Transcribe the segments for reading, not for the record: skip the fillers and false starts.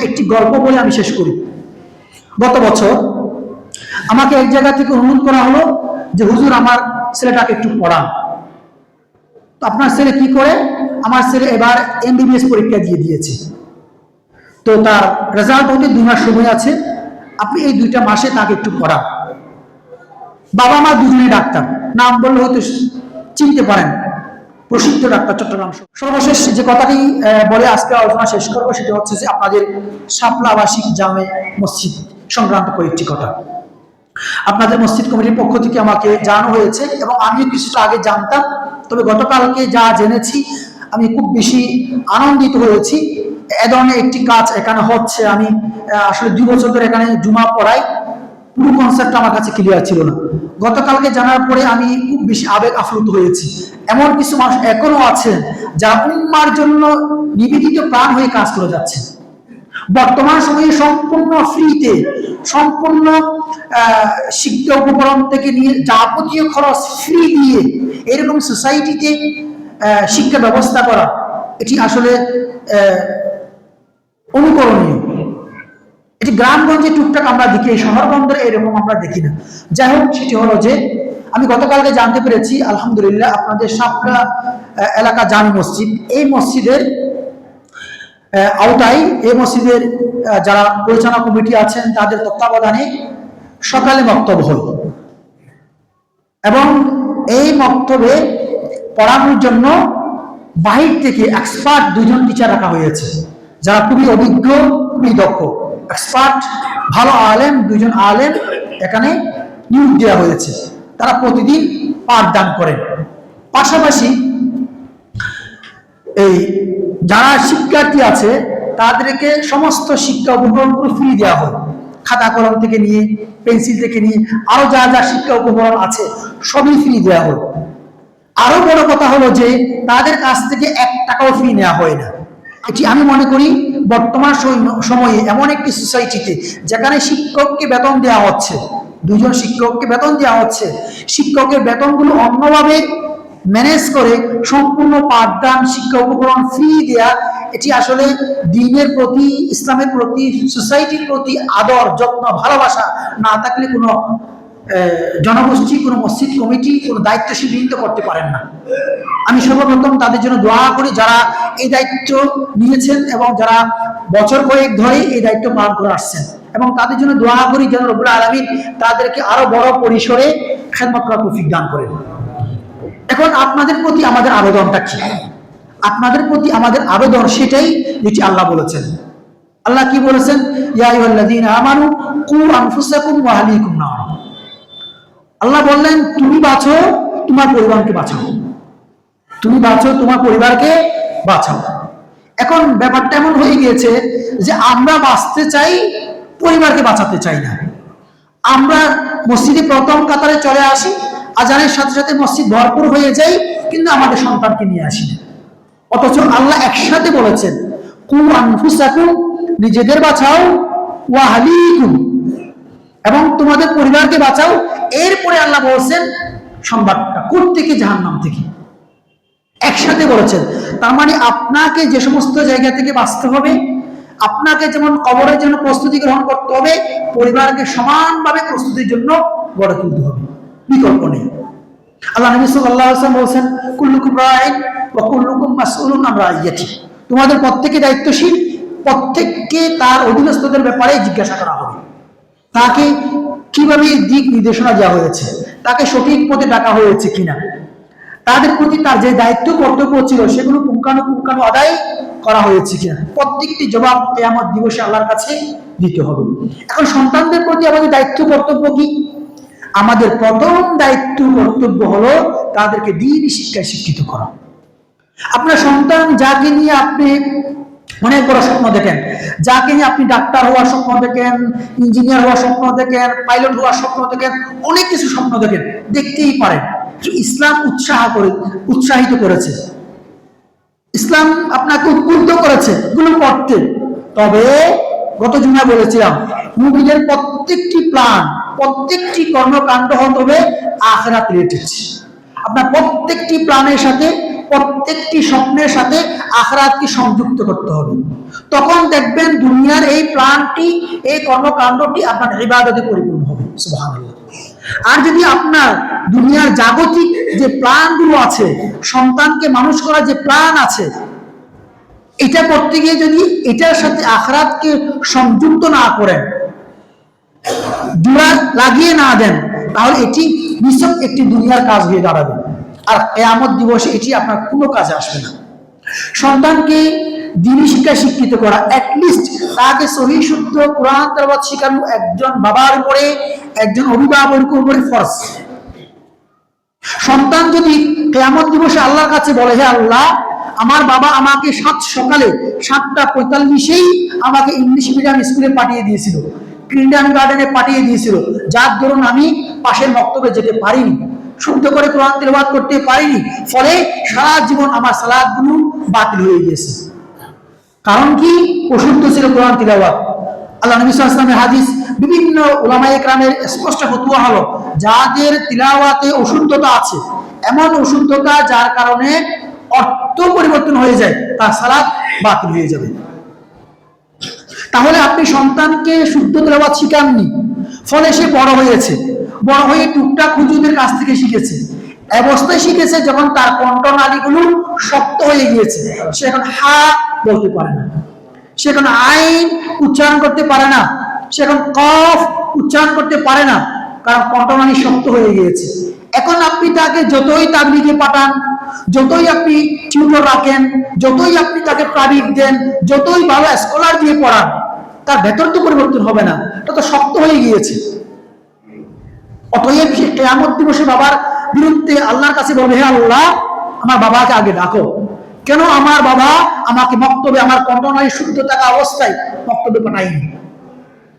একটি গল্প বলে আমি শেষ করি। গত বছর আমাকে এক জায়গা থেকে অনুরোধ করা হলো যে হুজুর আমার ছেলেটাকে একটু পড়ান। তো আপনার ছেলে কি করে? আমার ছেলে এবার এমবিবিএস পরীক্ষা দিয়েছে, তো তার রেজাল্ট হতে 2 মাস সময় আছে, আপনি এই 2টা মাসে তাকে একটু পড়ান। বাবা মা দুজনেই ডাক্তার, নাম বললে হয়তো চিনতে পারেন, প্রসিদ্ধ ডাক্তার চট্টগ্রাম। সর্বশেষ যে কথাটি বলে আজকে আলোচনা শেষ করবো সেটা হচ্ছে যে আপনাদের শাপলা আবাসিক জামে মসজিদ সংক্রান্ত কয়েকটি কথা। আপনাদের মসজিদ কমিটির পক্ষ থেকে আমাকে জানানো হয়েছে এবং আমিও কিছুটা আগে জানতাম, তবে গতকালকে যা জেনেছি আমি খুব বেশি আনন্দিত হয়েছি। এ ধরনের একটি কাজ এখানে হচ্ছে। আমি আসলে 2 বছর ধরে এখানে জুমা পড়াই, পুরো কনসেপ্ট আমার কাছে ক্লিয়ার ছিল না। গতকালকে জানার পরে আমি খুব বেশি আবেগ আপ্লুত হয়েছি। এমন কিছু মানুষ এখনো আছেন যারা উম্মার জন্য নিবেদিত প্রাণ হয়ে কাজ করে যাচ্ছে। বর্তমান সময়ে সম্পূর্ণ ফ্রিতে, সম্পূর্ণ শিক্ষা উপকরণ থেকে নিয়ে যাবতীয় খরচ ফ্রি দিয়ে এরকম সোসাইটিতে শিক্ষা ব্যবস্থা করা, এটি আসলে অনুকরণীয়। এটি গ্রামগঞ্জে টুকটাক আমরা দেখি, এই শহর বন্দরে এরকম আমরা দেখি না। যাই হোক, সেটি হলো যে আমি গতকালকে জানতে পেরেছি আলহামদুলিল্লাহ আপনাদের শাপলা এলাকা জামি মসজিদ, এই মসজিদের আওতায়, এই মসজিদের যারা পরিচালনা কমিটি আছেন তাদের তত্ত্বাবধানে সকালে মক্তব হয় এবং এই মক্তবে পড়ানোর জন্য বাহির থেকে এক্সপার্ট 2 জন টিচার রাখা হয়েছে, যারা খুবই অভিজ্ঞ, খুবই দক্ষ, এক্সপার্ট, ভালো আলেম, 2 জন আলেম এখানে নিয়োগ দেওয়া হয়েছে। তারা প্রতিদিন পাঠদান করেন। পাশাপাশি এই যারা শিক্ষার্থী আছে তাদেরকে সমস্ত শিক্ষা উপকরণগুলো ফ্রি দেওয়া হয়, খাতা কলম থেকে নিয়ে, পেন্সিল থেকে নিয়ে আরো যা যা শিক্ষা উপকরণ আছে সবই ফ্রি দেওয়া হয়। আরো বড় কথা হলো যে তাদের কাছ থেকে 1 টাকাও ফ্রি নেওয়া হয় না। এটি আমি মনে করি বর্তমান সময়ে এমন একটি সোসাইটিতে যেখানে শিক্ষককে বেতন দেওয়া হচ্ছে, 2 জন শিক্ষককে বেতন দেওয়া হচ্ছে, শিক্ষকের বেতনগুলো অন্যভাবে ম্যানেজ করে সম্পূর্ণ পাঠদান, শিক্ষা উপকরণ ফ্রি দেয়া, এটি আসলে দ্বীনের প্রতি, ইসলামের প্রতি, সোসাইটির প্রতি আদর, যত্ন, ভালোবাসা না থাকলে কোনো জনগোষ্ঠী, কোনো মসজিদ কমিটি, কোনো দায়িত্বশীল বৃন্দ করতে পারেন না। আমি সর্বপ্রথম তাদের জন্য দোয়া করি যারা এই দায়িত্ব নিয়েছেন এবং যারা বছর কয়েক ধরে এই দায়িত্ব পালন করে আসছেন, এবং তাদের জন্য দোয়া করি যেন রব্বুল আলামিন তাদেরকে আরো বড় পরিসরে খেদমত করার তৌফিক দান করেন। এখন আপনাদের প্রতি আমাদের আবেদনটা কি? আপনাদের প্রতি আমাদের আবেদন সেটাই যেটি আল্লাহ বলেছেন। আল্লাহ কি বলেছেন? ইয়া আইয়ুহাল্লাযীনা আমানু কু আনফুসাকুম ওয়া আহলিকুম নার। আল্লাহ বললেন তুমি বাঁচো, তোমার পরিবারকে বাঁচাও। তুমি বাঁচো, তোমার পরিবারকে বাঁচাও। এখন ব্যাপারটা এমন হয়ে গিয়েছে যে আমরা বাঁচতে চাই, পরিবারকে বাঁচাতে চাই না। আমরা মসজিদে প্রথম কাতারে চলে আসি, আজানের সাথে সাথে মসজিদ ভরপুর হয়ে যায়, কিন্তু আমাদের সন্তানকে নিয়ে আসি না। অথচ আল্লাহ একসাথে বলেছেন কু আনফুসাকুম, নিজেদের বাঁচাও, ওয়া আহলিকুম, এবং তোমাদের পরিবারকে বাঁচাও। এরপরে আল্লাহ বলছেন সংবাদটা কোথা থেকে? জাহান্নাম থেকে। একসাথে বলেছেন। তার মানে আপনাকে যে সমস্ত জায়গা থেকে বাঁচতে হবে, আপনাকে যেমন কবরের জন্য প্রস্তুতি গ্রহণ করতে হবে, পরিবারকে সমানভাবে প্রস্তুতির জন্য গড়ে তুলতে হবে, বিকল্প নেই। আল্লাহ নবী সাল্লাল্লাহু আলাইহি ওয়াসাল্লাম বলেছেন কুল্লুকুম রাইন ওয়া কুল্লুকুম মাসউলুন আন রাইয়াতি। তোমাদের প্রত্যেকে দায়িত্বশীল, প্রত্যেককে তার অধীনস্থদের ব্যাপারে জিজ্ঞাসা করা হবে। তাকে কিভাবে দিক নির্দেশনা দেওয়া হয়েছে, তাকে সঠিক পথে ডাকা হয়েছে কিনা, তাদের প্রতি তার যে দায়িত্ব কর্তব্য ছিল সেগুলো পুঙ্খানুপুঙ্খানু আদায় করা হয়েছে কিনা, প্রত্যেকটি জবাব কিয়ামত দিবসে আল্লাহর কাছে দিতে হবে। এখন সন্তানদের প্রতি আমাদের দায়িত্ব কর্তব্য কি? আমাদের প্রথম দায়িত্ব কর্তব্য হলো তাদেরকে দ্বীনি শিক্ষায় শিক্ষিত করা। আপনার সন্তান যাকে নিয়ে আপনি অনেক বড় স্বপ্ন দেখেন, যাকে নিয়ে আপনি ডাক্তার হওয়ার স্বপ্ন দেখেন, ইঞ্জিনিয়ার হওয়ার স্বপ্ন দেখেন, পাইলট হওয়ার স্বপ্ন দেখেন, অনেক কিছু স্বপ্ন দেখেন, দেখতেই পারেন। ইসলাম উৎসাহিত করেছে, ইসলাম আপনাকে উদ্বুদ্ধ করেছে এগুলো করতে। তবে গত জুমা বলেছিলাম মুমিনের প্রত্যেকটি প্ল্যান, প্রত্যেকটি কর্মকাণ্ড হতে হবে আখিরাত রিলেটেড। আপনার প্রত্যেকটি প্ল্যানের সাথে প্রত্যেকটি স্বপ্নের সাথে আখিরাতকে সংযুক্ত করতে হবে। তখন দেখবেন দুনিয়ার এই প্ল্যানটি, এই কর্মকাণ্ডটি আপনার ইবাদতে পরিপূর্ণ হবে। সুবহানাল্লাহ। আর যদি আপনার দুনিয়ার জাগতিক যে প্ল্যানগুলো আছে, সন্তানকে মানুষ করার যে প্ল্যান আছে, এটা করতে গিয়ে যদি এটার সাথে আখিরাতকে সংযুক্ত না করেন, জোড়া লাগিয়ে না দেন, তাহলে এটি নিছক একটি দুনিয়ার কাজ হয়ে দাঁড়াবে, আর কিয়ামত দিবসে এটি আপনার কোনো কাজে আসবে না। সন্তানকে দ্বীনি শিক্ষায় শিক্ষিত করা, অ্যাটলিস্ট তাকে সহি শুদ্ধ কোরআন তেলাওয়াত শেখানো একজন বাবার উপরে, একজন অভিভাবকের উপরে ফরজ। সন্তান যদি কিয়ামত দিবসে আল্লাহর কাছে বলে, হে আল্লাহ, আমার বাবা আমাকে সকালে 7:45-এই আমাকে ইংলিশ মিডিয়াম স্কুলে পাঠিয়ে দিয়েছিল, কিন্ডারগার্টেনে গার্ডেনে পাঠিয়ে দিয়েছিল, যার দরুন আমি পাশের মক্তবে যেতে পারিনি, শুদ্ধ করে কোরআন তেলাওয়াত করতে পারিনি, ফলে সারা জীবন আমার সালাতগুলো বাতিল হয়ে গিয়েছে। কারণ কি? অশুদ্ধ ছিল কোরআন তিলাওয়াত। আল্লাহ নবী সাল্লাল্লাহু আলাইহি ওয়াসাল্লামের হাদিস, বিভিন্ন উলামায়ে কেরামের স্পষ্ট ফতোয়া হলো, যাদের তিলাওয়াতে অশুদ্ধতা আছে, এমন অশুদ্ধতা যার কারণে অর্থ পরিবর্তন হয়ে যায়, তার সালাত বাতিল হয়ে যাবে। তাহলে আপনি সন্তানকে শুদ্ধ তিলাওয়াত শিখাননি, ফলে সে বড় হয়েছে, বড় হয়ে টুকটাক হুজুরদের কাছ থেকে শিখেছে, অবস্থায় শিখেছে যখন তার কণ্ঠনালীগুলো শক্ত হয়ে গিয়েছে, সে এখন হা বলতে পারে না, সে এখন আইন উচ্চারণ করতে পারে না, সে এখন কফ উচ্চারণ করতে পারে না, কারণ কণ্ঠনালী শক্ত হয়ে গিয়েছে। এখন আপনি তাকে যতই তাবলীগে পাঠান, যতই আপনি টিউটর রাখেন, যতই আপনি তাকে প্রাইভেট দেন, যতই ভালো স্কলার দিয়ে পড়ান, তার ভেতর তো পরিবর্তন হবে না, এটা তো শক্ত হয়ে গিয়েছে। অতএব সে কিয়ামত দিবসে বাবার বিরুদ্ধে আল্লাহর কাছে বলবে, হে আল্লাহ, আমার বাবাকে আগে ডাকো, কেন আমার বাবা আমাকে মক্তবে, আমার কণ্ঠনালী শুদ্ধ থাকা অবস্থায় মক্তবে পাঠায়নি,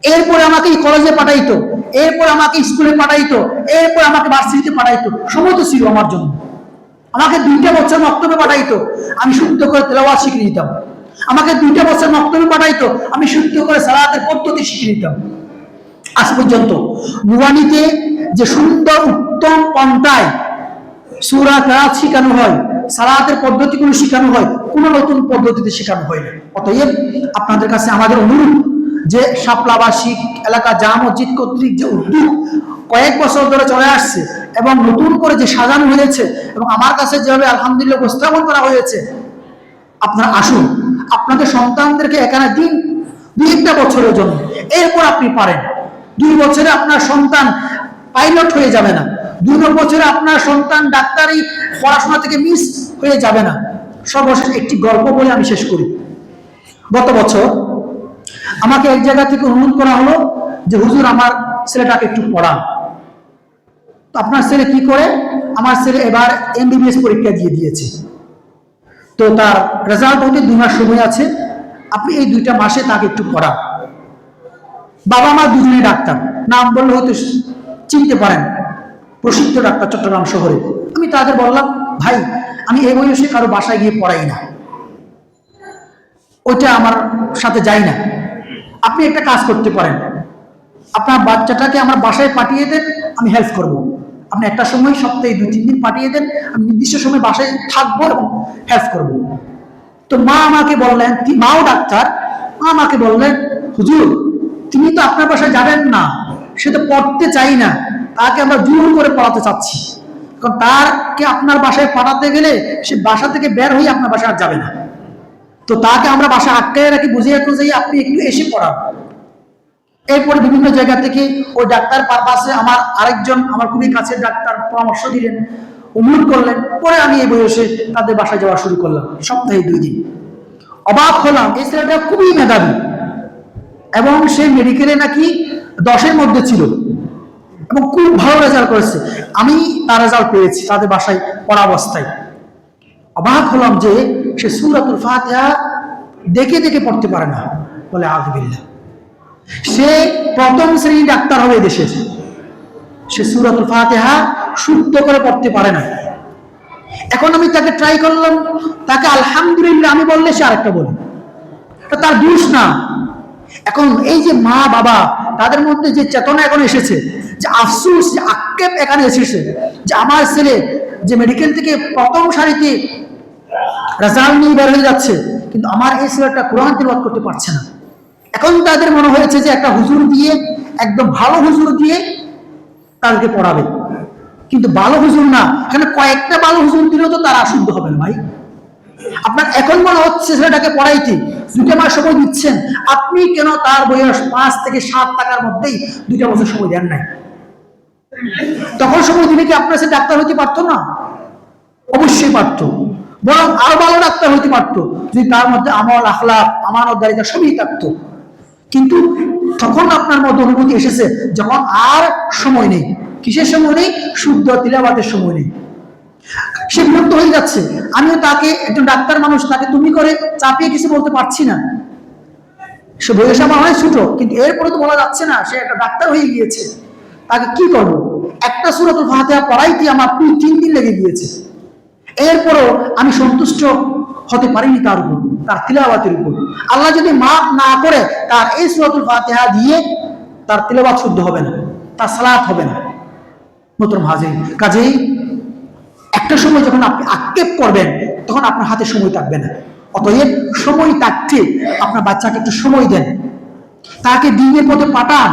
এরপরে আমাকে কলেজে পাঠাইতো, এরপর আমাকে স্কুলে পাঠাইতো, এরপর আমাকে ভার্সিটিতে পাঠাইতো, সময় তো ছিল আমার জন্য, আমাকে 2টা বছর মক্তবে পাঠাইতো, আমি শুদ্ধ করে তেলাওয়াত শিখে নিতাম, আমাকে 2টা বছর মক্তবে পাঠাইতো, আমি শুদ্ধ করে সালাতের পদ্ধতি শিখে নিতাম। আজ পর্যন্ত নুরানিতে যে সুন্দর উত্তম পন্থায় সূরা কিরাত শেখানো হয়, সালাতের পদ্ধতিগুলো শেখানো হয়, কোনো নতুন পদ্ধতিতে শেখানো হয় না। অতএব আপনাদের কাছে আমাদের অনুরোধ, যে শাপলাবাসী এলাকা জামা মসজিদ কর্তৃক যে উদ্যোগ কয়েক বছর ধরে চলে আসছে এবং নতুন করে যে সাজানো হয়েছে এবং আমার কাছে যেভাবে আলহামদুলিল্লাহ উপস্থাপন করা হয়েছে, আপনারা আসুন, আপনাদের সন্তানদেরকে এখানে দিন 2-1 বছরের জন্য, এরপর আপনি পারেন। 2 বছরে আপনার সন্তান পাইলট হয়ে যাবে না, 2 বছরে আপনার সন্তান ডাক্তারি পড়াশোনা থেকে মিস হয়ে যাবে না। সর্বশেষ একটি গল্প বলে আমি শেষ করি। গত বছর আমাকে এক জায়গা থেকে অনুরোধ করা হলো যে হুজুর, আমার ছেলেটাকে একটু পড়ান। তো আপনার ছেলে কি করে? আমার ছেলে এবার MBBS পরীক্ষা দিয়ে দিয়েছে, তো তার রেজাল্ট হতে 2 মাস সময় আছে, আপনি এই 2টা মাসে তাকে একটু পড়ান। বাবা মা দুজনেই ডাক্তার, নাম বললে হয়তো চিনতে পারেন, প্রসিদ্ধ ডাক্তার চট্টগ্রাম শহরে। আমি তাদের বললাম, ভাই, আমি এই বয়সে কারো বাসায় গিয়ে পড়াই না, ওইটা আমার সাথে যাই না, আপনি একটা কাজ করতে পারেন, আপনার বাচ্চাটাকে আমার বাসায় পাঠিয়ে দেন, আমি হেল্প করব। আপনি একটা সময় সপ্তাহে 2-3 দিন পাঠিয়ে দেন, আমি নির্দিষ্ট সময় বাসায় থাকবো এবং হেল্প করব। তো মা আমাকে বললেন, মাও ডাক্তার, মা আমাকে বললেন, হুজুর, তিনি তো আপনার বাসায় যাবেন না, সে তো পড়তে চাই না, তাকে আমরা জোর করে পড়াতে চাচ্ছি, কারণ তারকে আপনার বাসায় পাঠাতে গেলে সে বাসা থেকে বের হয়ে আপনার বাসায় আর যাবে না, তো তাকে আমরা বাসায় আটকায় রাখি, বুঝিয়ে যাই আপনি একটু এসে পড়ান। এরপরে বিভিন্ন জায়গা থেকে ওই ডাক্তার পারপাসে আমার আরেকজন আমার খুবই কাছের ডাক্তার পরামর্শ দিলেন, অনুরোধ করলেন, পরে আমি এই বয়সে তাদের বাসায় যাওয়া শুরু করলাম, সপ্তাহে 2 দিন। অবাক হলাম, এই ছেলেটা খুবই মেধাবী এবং সে মেডিকেলে নাকি 10-এর মধ্যে ছিল এবং খুব ভালো রেজাল্ট করেছে। আমি তার রেজাল্ট পেয়েছি তাদের বাসায় পড়া অবস্থায়। অবাক হলাম যে সে সূরাতুল ফাতিহা দেখে দেখে পড়তে পারে না, বলে আযবিল্লাহ। সে প্রথম শ্রেণীর ডাক্তার হবে দেশের, সে সূরাতুল ফাতিহা শুদ্ধ করে পড়তে পারে না। এখন আমি তাকে ট্রাই করলাম, তাকে আলহামদুলিল্লাহ আমি বললে সে আরেকটা বলে, তার দোষ না। এখন এই যে মা বাবা, তাদের মধ্যে যে চেতনা এখন এসেছে, যে আফসোস, যে আক্ষেপ এখানে এসেছে যে আমার ছেলে যে মেডিকেল থেকে প্রথম সারিতে রেজাল্ট নিয়ে বের হয়ে যাচ্ছে, কিন্তু আমার এই ছেলেটা কোরআন তিলাওয়াত করতে পারছে না। এখন তাদের মনে হয়েছে যে একটা হুজুর দিয়ে, একদম ভালো হুজুর দিয়ে তাদেরকে পড়াবে, কিন্তু ভালো হুজুর না, এখানে কয়েকটা ভালো হুজুর দিলেও তো তারা অশুদ্ধ হবে না ভাই। আপনার এখন মনে হচ্ছে ছেলেটাকে পড়াইতে 2টা মাস সময় দিচ্ছেন, আপনি কেন তার বয়স 5 থেকে 7 টাকার মধ্যেই 2টা বছর সময় দেন নাই? তখন সময় দিলে কি আপনার সাথে ডাক্তার হইতে পারতো না? অবশ্যই পারত, বরং আরো ভালো ডাক্তার হইতে পারতো যদি তার মধ্যে আমল, আখলাক, আমানতদারিতা সবই থাকতো। কিন্তু তখন আপনার মধ্যে অনুভূতি এসেছে যখন আর সময় নেই। কিসের সময় নেই? শুদ্ধ তিলাওয়াতের সময় নেই। সে বিরক্ত হয়ে যাচ্ছে। আমিও তাকে, একজন ডাক্তার মানুষ, তাকে তুমি করে চাপিয়ে কিছু বলতে পারছি না। সে বয়স আমার অনেক ছোট, কিন্তু এরপরে তো বলা যাচ্ছে না, সে একটা ডাক্তার হয়ে গিয়েছে, তাকে কি করবো? একটা সূরাতুল ফাতিহা পড়াইতে আমার 2-3 দিন লেগে গিয়েছে। এরপরও আমি সন্তুষ্ট হতে পারিনি তার উপর, তার তিলাওয়াতের উপর। আল্লাহ যদি মাফ না করে, তার এই সূরাতুল ফাতিহা দিয়ে তার তিলাওয়াত শুদ্ধ হবে না, তার সালাত হবে না। মোহতরম হাজিরিন, কাজেই একটা সময় যখন আপনি আক্ষেপ করবেন, তখন আপনার হাতে সময় থাকবে না। অতএব সময় থাকতে আপনার বাচ্চাকে একটু সময় দেন, তাকে দ্বীনের পথে পাঠান,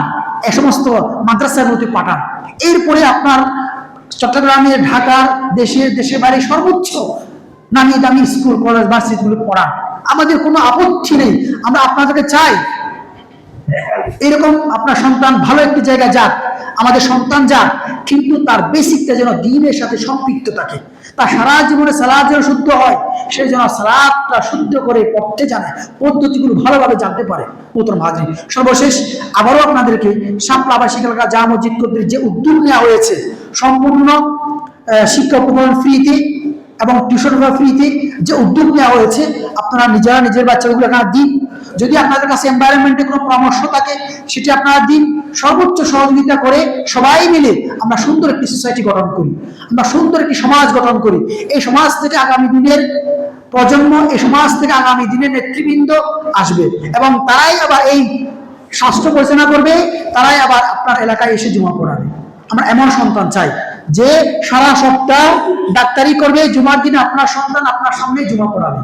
এ সমস্ত মাদ্রাসার মধ্যে পাঠান। এরপরে আপনার চট্টগ্রামের, ঢাকার, দেশের বাইরে সর্বোচ্চ নামি দামি স্কুল, কলেজ, ভার্সিটিগুলো পড়ান। আমাদের কোনো আপত্তি নেই, আমরা আপনাদেরকে চাই এরকম আপনার সন্তান ভালো একটি জায়গায় যাক, আমাদের সন্তান যাক, কিন্তু তার বেসিকটা যেন দ্বীনের সাথে সম্পৃক্ত থাকে। তার সারা জীবনে সালাত যেন শুদ্ধ হয়, সে যেন সালাতটা শুদ্ধ করে পড়তে জানে, পদ্ধতিগুলো ভালোভাবে জানতে পারে। মোহতরম হাজিরিন, সর্বশেষ আবারও আপনাদেরকে শাপলা আবাসিক এলাকা জামে মসজিদ কর্তৃক যে উদ্যোগ নেওয়া হয়েছে, সম্পূর্ণ শিক্ষা উপকরণ ফ্রিতে এবং টিউশন ফ্রিতে যে উদ্যোগ নেওয়া হয়েছে, আপনারা নিজেরা নিজের বাচ্চাগুলো এখানে দিন। যদি আপনাদের কাছে এনভায়রনমেন্টে কোনো পরামর্শ থাকে, সেটি আপনারা দিন। সর্বোচ্চ সহযোগিতা করে সবাই মিলে আমরা সুন্দর একটি সোসাইটি গঠন করি, আমরা সুন্দর একটি সমাজ গঠন করি। এই সমাজ থেকে আগামী দিনের প্রজন্ম, এই সমাজ থেকে আগামী দিনের নেতৃবৃন্দ আসবে, এবং তারাই আবার এই স্বাস্থ্য পরিচালনা করবে, তারাই আবার আপনার এলাকায় এসে জমা পড়াবে। আমরা এমন সন্তান চাই যে সারা সপ্তাহ ডাক্তারি করবে, জুমার দিনে আপনার সন্তান আপনার সামনে জুমা পড়াবে,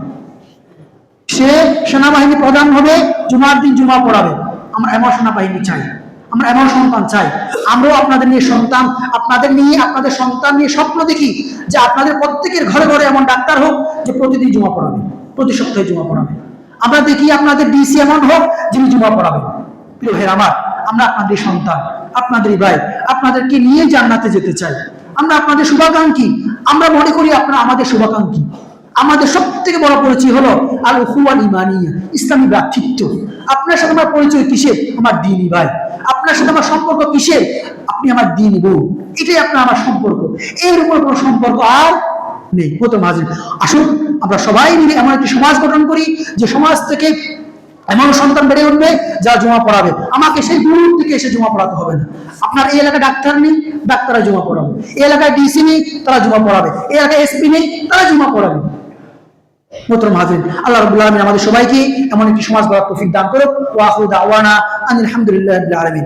সে সেনাবাহিনী প্রধান হবে, জুমার দিন জুমা পড়াবে। আমরা এমন সেনাবাহিনী চাই, আমরা এমন সন্তান চাই। আমরাও আপনাদের নিয়ে সন্তান, আপনাদের নিয়ে, আপনাদের সন্তান নিয়ে স্বপ্ন দেখি যে আপনাদের প্রত্যেকের ঘরে ঘরে এমন ডাক্তার হোক যে প্রতিদিন জুমা পড়াবে, প্রতি সপ্তাহে জুমা পড়াবে। আমরা দেখি আপনাদের ডিসি এমন হোক যিনি জুমা পড়াবে। প্রিয় ভাই আমার, আমরা আপনাদের সন্তান, আপনাদেরই ভাই, আপনাদেরকে নিয়ে জান্নাতে যেতে চাই। আমরা আপনাদের শুভাকাঙ্ক্ষী, আমরা মনে করি আপনারা আমাদের শুভাকাঙ্ক্ষী। আমাদের সব থেকে বড় পরিচয় হলো আল উখুওয়াল ঈমানিয়া, ইসলামী ভ্রাতৃত্ব। আপনার সাথে আমার পরিচয় কিসের? আমার দ্বীনি ভাই। আপনার সাথে আমার সম্পর্ক কিসের? আপনি আমার দ্বীনি বোন। এটাই আপনার আমার সম্পর্ক, এর উপর কোনো সম্পর্ক আর নেই। মোহতরম হাজির, আসুন আমরা সবাই মিলে এমন একটি সমাজ গঠন করি, যে সমাজ থেকে এমন সন্তান বেড়ে উঠবে যা জমা পড়াবে। আমাকে সেই দূর থেকে এসে জমা পড়াতে হবে না। আপনার এই এলাকায় ডাক্তার নেই, ডাক্তাররা জমা পড়াবে। এই এলাকায় ডিসি নেই, তারা জমা পড়াবে। এই এলাকায় এসপি নেই, তারা জমা পড়াবে। মোহতরম হাজিরিন, আল্লাহ রাব্বুল আলামিন আমাদের সবাইকে এমন একটি সমাজ গড়ার তৌফিক দান করুক। ওয়া আখিরু দাওয়ানা আনিল হামদুলিল্লাহি রাব্বিল আলামিন।